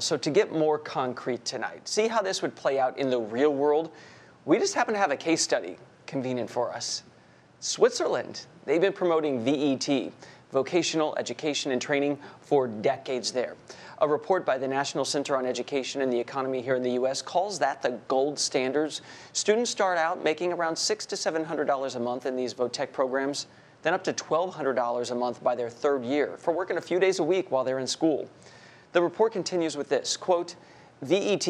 So to get more concrete tonight, see how this would play out in the real world, we just happen to have a case study convenient for us. Switzerland, they've been promoting VET, vocational education and training, for decades there. A report by the National Center on Education and the Economy here in the U.S. calls that the gold standards. Students start out making around $600 to $700 a month in these VOTEC programs, then up to $1,200 a month by their third year for working a few days a week while they're in school. The report continues with this, quote, VET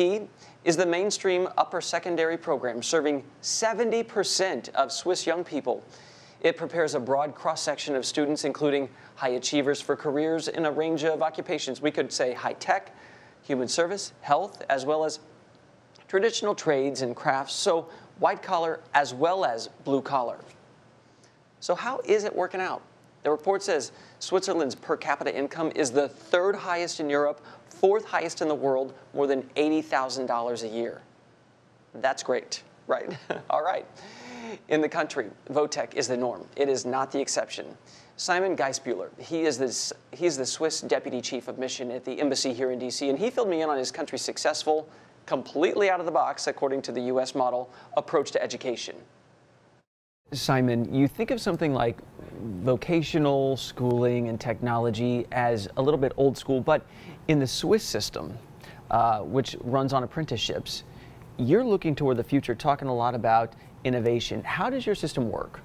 is the mainstream upper secondary program serving 70% of Swiss young people. It prepares a broad cross-section of students, including high achievers for careers in a range of occupations. We could say high-tech, human service, health, as well as traditional trades and crafts, so white-collar as well as blue-collar. So how is it working out? The report says Switzerland's per capita income is the third highest in Europe, fourth highest in the world, more than $80,000 a year. That's great, right? All right. In the country, VOTEC is the norm. It is not the exception. Simon Geissbühler, he's the Swiss Deputy Chief of Mission at the embassy here in D.C., and he filled me in on his country's successful, completely out of the box, according to the U.S. model, approach to education. Simon, you think of something like vocational schooling and technology as a little bit old school, but in the Swiss system, which runs on apprenticeships, you're looking toward the future, talking a lot about innovation. How does your system work?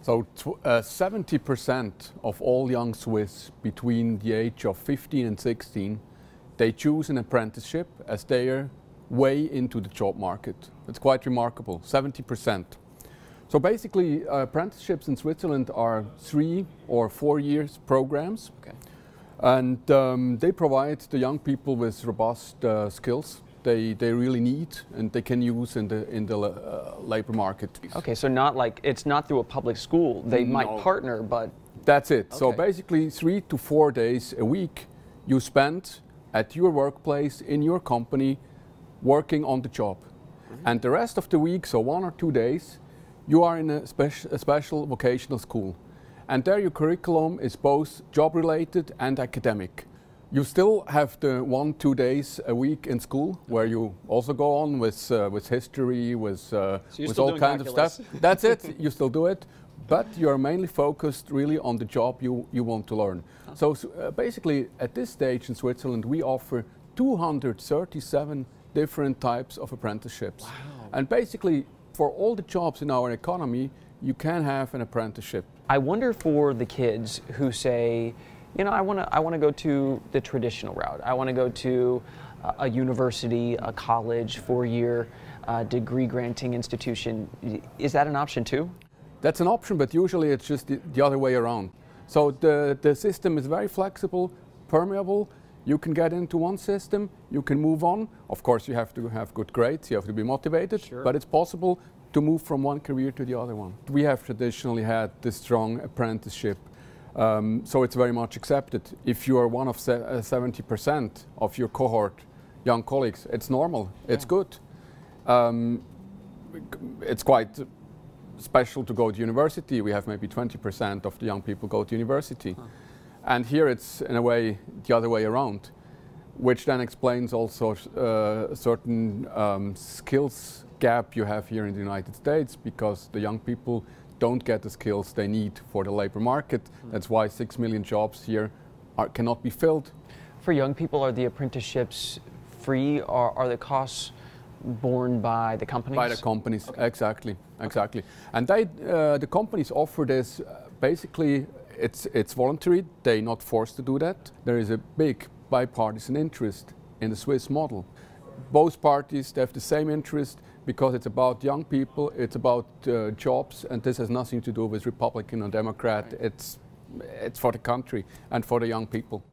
So 70% of all young Swiss between the age of 15 and 16, they choose an apprenticeship as their way into the job market. It's quite remarkable, 70%. So basically, apprenticeships in Switzerland are 3 or 4 years programs. Okay. And they provide the young people with robust skills they really need and they can use in the labor market. Okay, so it's not through a public school. They might partner, but... That's it. Okay. So basically 3 to 4 days a week you spend at your workplace, in your company, working on the job. Mm-hmm. And the rest of the week, so 1 or 2 days, you are in a special vocational school. And there your curriculum is both job-related and academic. You still have the 1-2 days a week in school where you also go on with history, with all kinds of stuff. That's it, you still do it, but you're mainly focused really on the job you want to learn. So basically at this stage in Switzerland we offer 237 different types of apprenticeships. Wow. And basically for all the jobs in our economy you can have an apprenticeship. I wonder for the kids who say, you know, I want to go to the traditional route. I want to go to a university, a college, 4-year degree granting institution. Is that an option too? That's an option, but usually it's just the other way around. So the system is very flexible, permeable. You can get into one system, you can move on. Of course, you have to have good grades, you have to be motivated, sure. But it's possible to move from one career to the other one. We have traditionally had this strong apprenticeship. So it's very much accepted. If you are one of 70% of your cohort, young colleagues, it's normal, it's good. It's quite special to go to university. We have maybe 20% of the young people go to university. Huh. And here it's in a way the other way around, which then explains also a certain skills gap you have here in the United States, because the young people don't get the skills they need for the labor market. That's why 6 million jobs here cannot be filled. For young people, are the apprenticeships free, or are the costs borne by the companies? By the companies, okay. Exactly. And the companies offer this, basically it's voluntary, they're not forced to do that. There is a big bipartisan interest in the Swiss model. Both parties, they have the same interest because it's about young people, it's about jobs, and this has nothing to do with Republican or Democrat. Right. It's for the country and for the young people.